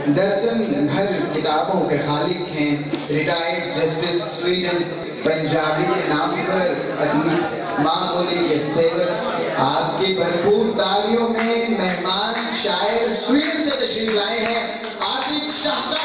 درجن بھر کتابوں کے خالق ہیں، ریٹائرڈ جسٹس سویڈن پنجابی کے نام پر معمولی کے سیوک، آپ کی بھرپور تالیوں میں مہمان شاعر سویڈن سے تشریف لائے ہیں آصف شاہدار۔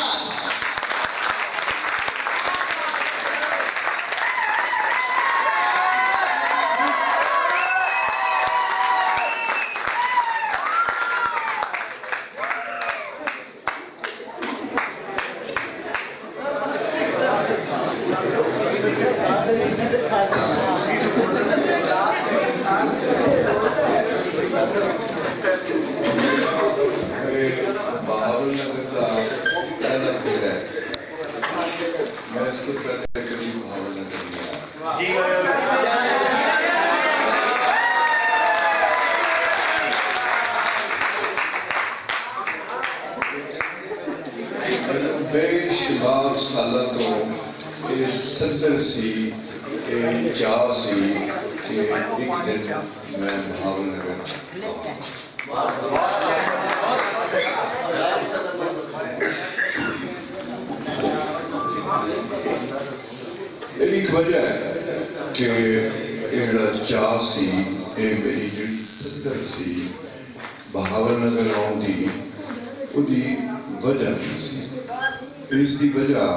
ایک وجہ ہے کہ ایڑا چاہ سی اے میری جڑی صدر سی بہاول نگر آن دی او دی وجہ کی سی اس دی وجہ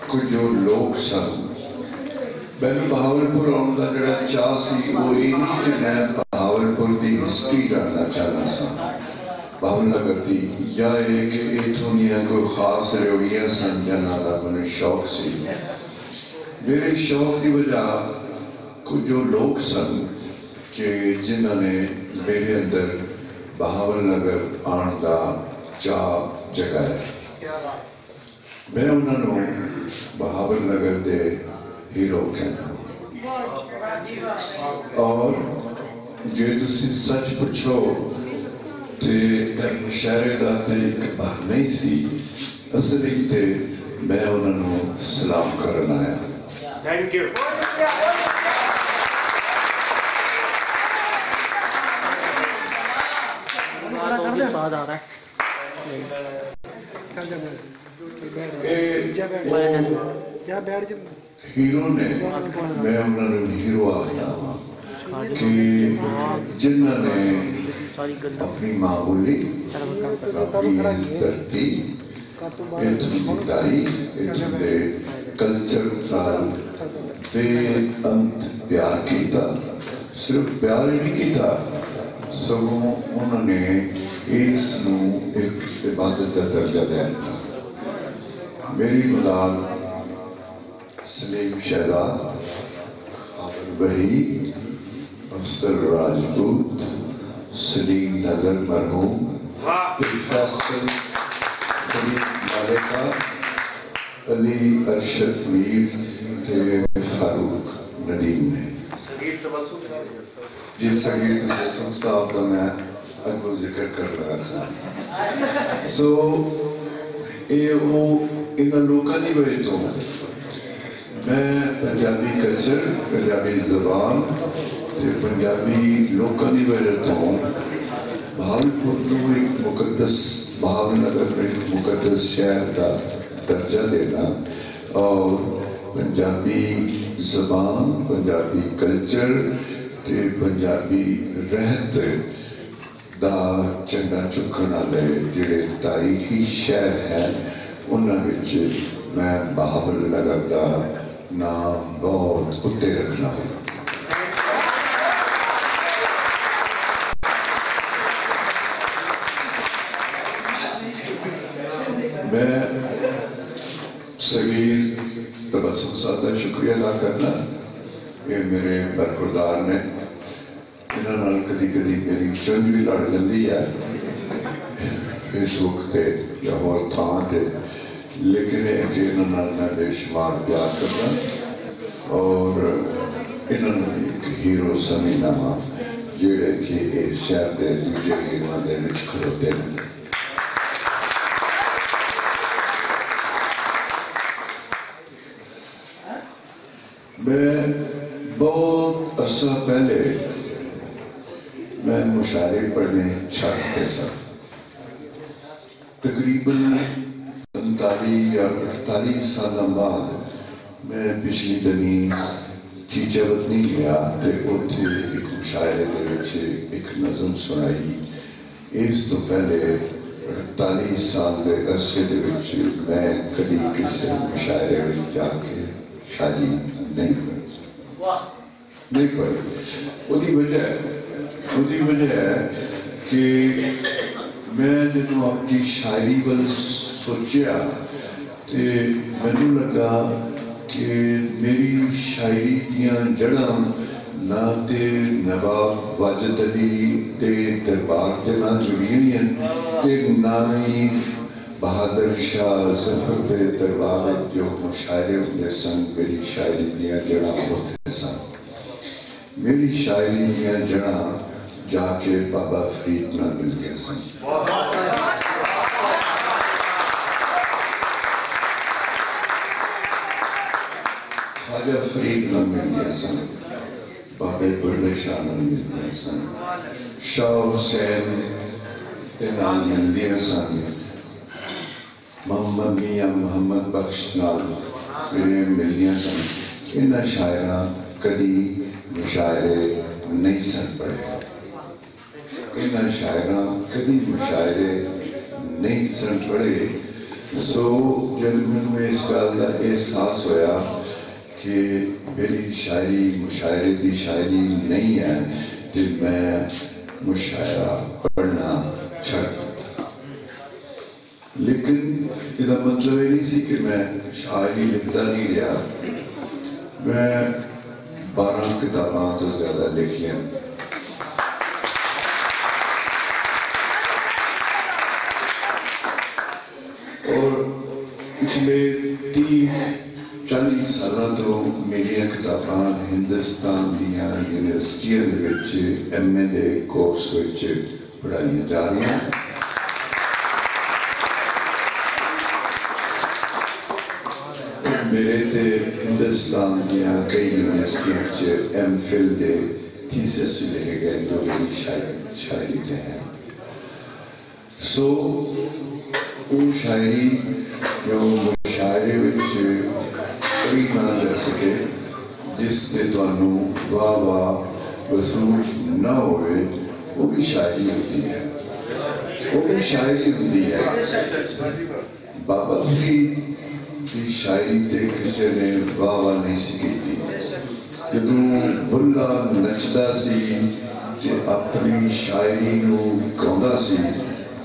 کچھ جو لوگ سن میں بہاول پور آن دا جڑا چاہ سی وہ اینی کہ میں بہاول پور دی ہسٹری جاننا چاہنا سا بہاول نگر دی یا ایک ایتھونیا کوئی خاص رویہ سن جانا دا میں شوق سی میرے شوق دی وجہ کو جو لوگ سن کہ جنہوں نے میرے اندر بہاول نگر آن دا چاہ جگایا میں انہوں نے بہاول نگر دے ہیرو کہنا اور جو تسی سچ پچھو تے مشاعرے دا تے ایک بہانے سی اصل ہی تے میں انہوں نے سلام کرنا آیا Thank you. ہیرو نے میں انہوں نے ہیرو آتا ہوں کہ جنہوں نے اپنی معمولی اپنی دھرتی اتنی تاریخ اتنے کلچر نال بے انت پیار کیتا صرف پیار ہی نہیں کیتا سگوں انہوں نے اس نو ایک عبادت کا درجہ دیتا میری ملال سلیم شہزاد خاور وحی افسر راجپوت سلیم نظر مرحوم فیصل خلیل مالکہ علی ارشد میر فاروق ندیم نے جی سگیر تبسم صاحب تو میں اگو ذکر کر رہا سا سو انہا لوکا نہیں بڑے تو میں پنجابی کلچر پنجابی زبان پنجابی لوکا نہیں بڑے تو بہاول پور کو ایک مقدس بہاول نگر میں ایک مقدس شہر کا درجہ دینا اور پنجابی زبان پنجابی کلچر پنجابی رہت دا چنگا چکھنا لے جڑے تاریخی شہر ہیں انہاں وچ میں بہاول نگر دا نام بہت اتے رکھنا ہوں میں صغیر تبسم صاحب شکریہ ادا کرنا یہ میرے برخوردار نے انہوں نال کدی کدی میری چنج بھی لڑ جاندی ہے اس وقت یا اور تھان تے لیکن ایک انہوں نال میں بے شمار پیار کرنا اور انہوں نے ایک ہیرو سمجھنا جڑے کہ اس شہر دے دوجے ہیرو دے وچ کھلوتے ہیں میں بہت عرصہ پہلے میں مشاعرے پڑھنے چھاڑتے سا تقریباً 45 یا 48 سال بعد میں پچھلی دنی ٹیچر نہیں گیا تے اوتھے ایک مشاعرے دے وچ ایک نظم سنائی. اس تو پہلے 48 سال دے عرصے دے وچ میں کبھی کسی مشاعرے وچ جا کے شاعری نہیں پڑھی. وہی وجہ ہے کہ میں جب اپنی شاعری وال سوچیا تو مجھے لگا کہ میری شاعری دیاں جڑاں نہ تے نواب واجد علی دے دربار دے نال جڑی ہیں تے نہ ہی بہادر شاہ ظفر دے دربار جو مشاعرے ہوتے سن میری شاعری دیاں جڑاں ہوتے سن. میری شاعری دیاں جڑاں جا کے بابا فرید نہ مل گیا سن. خواجہ فرید نہ مل گیا سن. بابے بڑھے شاہ نہ مل گیا سن. شاہ حسین تے نال مل گیا سن. محمد میاں محمد بخش نال مل گیا سن. انہاں شاعراں کدی مشاعرے نہیں سن پڑھے. انہاں شاعراں کدی مشاعرے نہیں سن پڑھے. سو جب میں اس گل کا احساس ہویا کہ میری شاعری مشاعرے دی شاعری نہیں ہے کہ میں مشاعرہ پڑھنا چھڑ دیتا. لیکن اس کا مطلب یہ نہیں سی کہ میں شاعری لکھتا نہیں رہا. میں 12 کتاباں تو زیادہ لکھی ہیں. اور پچھلے 30-40 سالوں تو میری کتاباں ہندوستان دیاں یونیورسٹیاں وچ ایم.اے دے کورس وچ پڑھائیاں جا رہی ہیں. میرے تے ہندوستان دیاں کئی یونیورسٹیاں وچ ایم فل دے تھیسس لکھے گئے جو میری شاعری دے ہیں. سو وہ شاعری جو مشاعرے وچ کوئی نہ لے سکے جس نے تانوں واہ واہ وصول نہ ہوئے وہ بھی شاعری ہوتی ہے. وہ بھی شاعری ہوتی ہے. بابا فرید کی شاعری تے کسی نے واہ واہ نہیں سی کی. جدوں بلا نچدا سی کہ اپنی شاعری نو گاوندا سی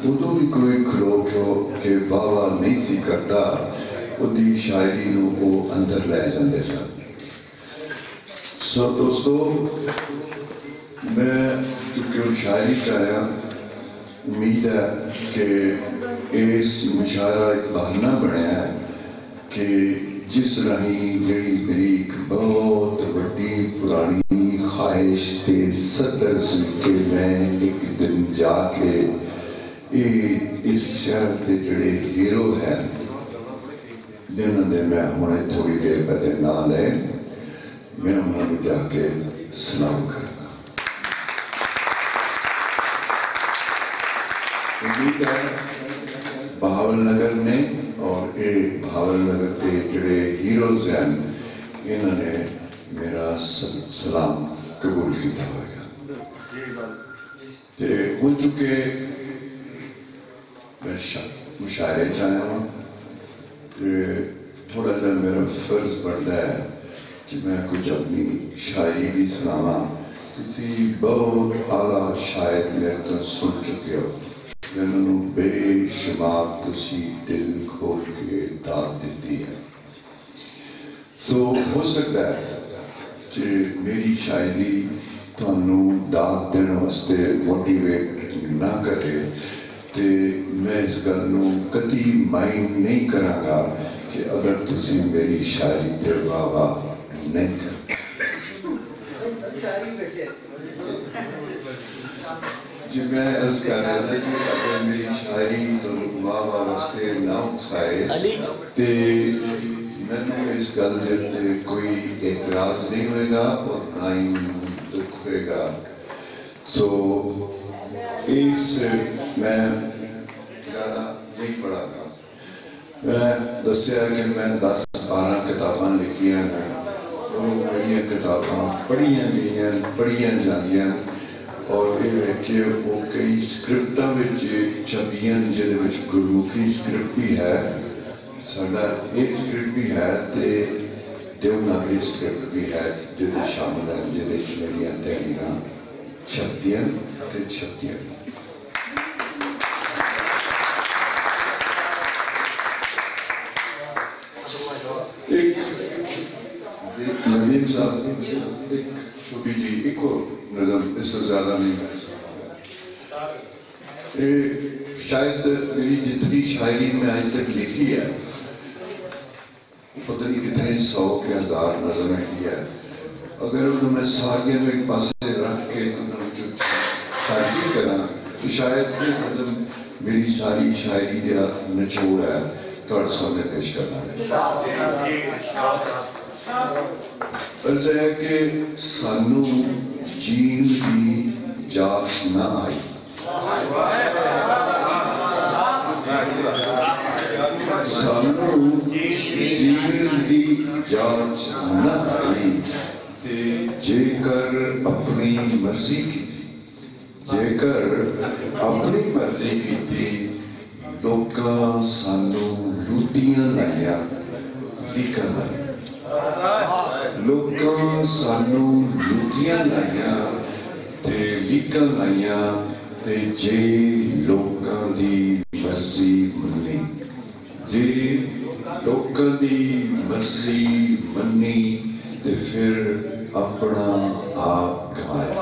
ادو بھی کوئی کھلو کہ واہ واہ نہیں سی کرتا. ادی شاعری نو وہ اندر لے جاندے سن. سو دوستو میں چونکہ شاعری چاہیا امید ہے کہ اس مشاعرہ ایک بہانہ بنیا ہے کہ جس راہیں جڑی میری ایک بہت بڑی پرانی خواہش تے صدر سی کہ میں ایک دن جا کے اس شہر کے جڑے ہیرو ہیں جنہوں نے میں ہونے تھوڑی دیر پہلے نام لے میں انہوں نے جا کے سلام کرنا. امید ہے بہاول نگر نے اور بہاول نگر کے جڑے ہیروز ہیں انہوں نے میرا سلام قبول کیا ہوگا. ہو چکے میں مشاعرے چاہیا ہوں. تھوڑا جا میرا فرض بڑھتا ہے کہ میں کچھ اپنی شاعری بھی سناواں. کسی بہت اعلیٰ شاعر میرے تو سن چکے ہو جنہوں بے شمار تسی دل کھول کے داد دیتی ہے. سو ہو سکتا ہے کہ میری شاعری تانوں داد دینے واسطے موٹیویٹ نہ کرے تے میں اس گل نو کدی مائنڈ نہیں کراں گا کہ اگر تسی میری شاعری تے واہ واہ نہیں کرتے. جی میں عرض کر رہا تھا کہ اگر میری شاعری تو واہ واہ واسطے نہ اکسائے تے میں نے اس گل تے کوئی اعتراض نہیں ہوئے گا اور نہ ہی دکھ ہوئے گا. سو اس میں زیادہ نہیں پڑھا گا. میں دسیا کہ میں 10-12 کتاباں لکھیاں ہیں. وہ میری کتاباں پڑھیاں گئیاں پڑھیاں جانیاں اور یہ کہ وہ کئی سکرپٹاں چھپیاں جہدے وچ گرو کی سکرپٹ بھی ہے, ساڈا ایک سکرپٹ بھی ہے تے دیوناگری سکرپٹ بھی ہے جہدے شامل ہے, جہدے میری تحریراں چھپتیاں تے چھپتیاں. ایک ندیم صاحب ایک چھوٹی جی ایک اور نظم, اس سے زیادہ نہیں ہے. شاید میری جتنی شاعری میں آج تک لکھی ہے پتہ نہیں کتنے 100 کے 1000 نظمیں کی ہے, اگر انہوں میں ساریاں میں ایک پاسے رکھ کے جو شاعری کرنا تو شاید یہ نظم میری ساری شاعری کا نچوڑ ہے تھوڑے سامنے پیش کرنا ہے. عرض ہے کہ سانو جین کی جاچ نہ آئی, سانو جین کی جاچ نہ آئی تے جے کر اپنی مرضی کی, جے کر اپنی مرضی کی تھی لوکاں سانو لوٹیاں لائیاں لیکاں لائیاں, لوکاں سانو لوٹیاں لائیاں تے لیکاں لائیاں تے جے لوکاں دی مرضی منی, جے لوکاں دی مرضی منی تے پھر اپنا آپ گوایا.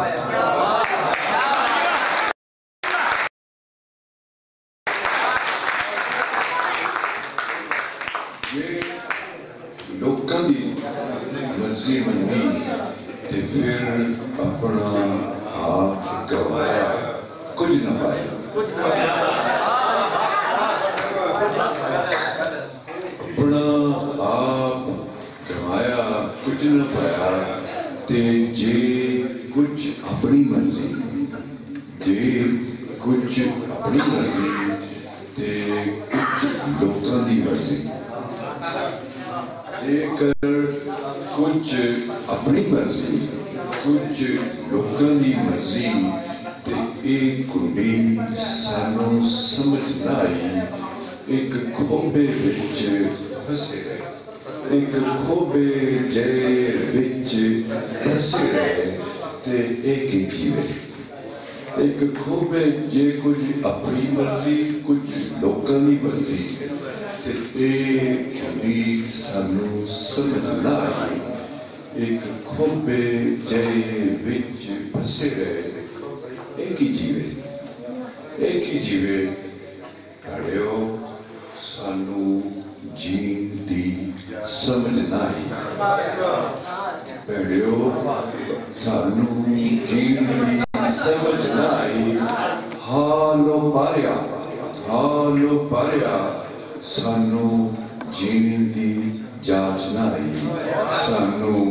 لوکاں دی مرضی منی تے پھر اپنا آپ گوایا, کچھ نہ پایا. اپنا آپ گوایا کچھ نہ پایا تے جے کچھ اپنی مرضی, جے کچھ اپنی مرضی تے کچھ لوکاں دی مرضی, جے کر کچھ اپنی مرضی کچھ لوکاں دی مرضی تے ایک کنڈی سانو سمجھ نہ آئی, ایک کھوبے وچ پھسے گئے, ایک کھوبے جیر وچ پھسے گئے تے ایک ہی جیوے, ایک کھوبے جے کچھ اپنی مرضی کچھ لوکاں دی مرضی تے ایک کنڈی سانو سمجھ نہ آئی, ایک کھوبے جیر وچ پھسے گئے ایک ہی جیوے, ایک ہی جیوے. بھڑیو سانو جین دی سمجھ نہ آئی, بھڑیو سانو جین دی سمجھ نہ آئی, حالو پاریا حالو پاریا سانو جین دی جاچ نہ آئی, سانو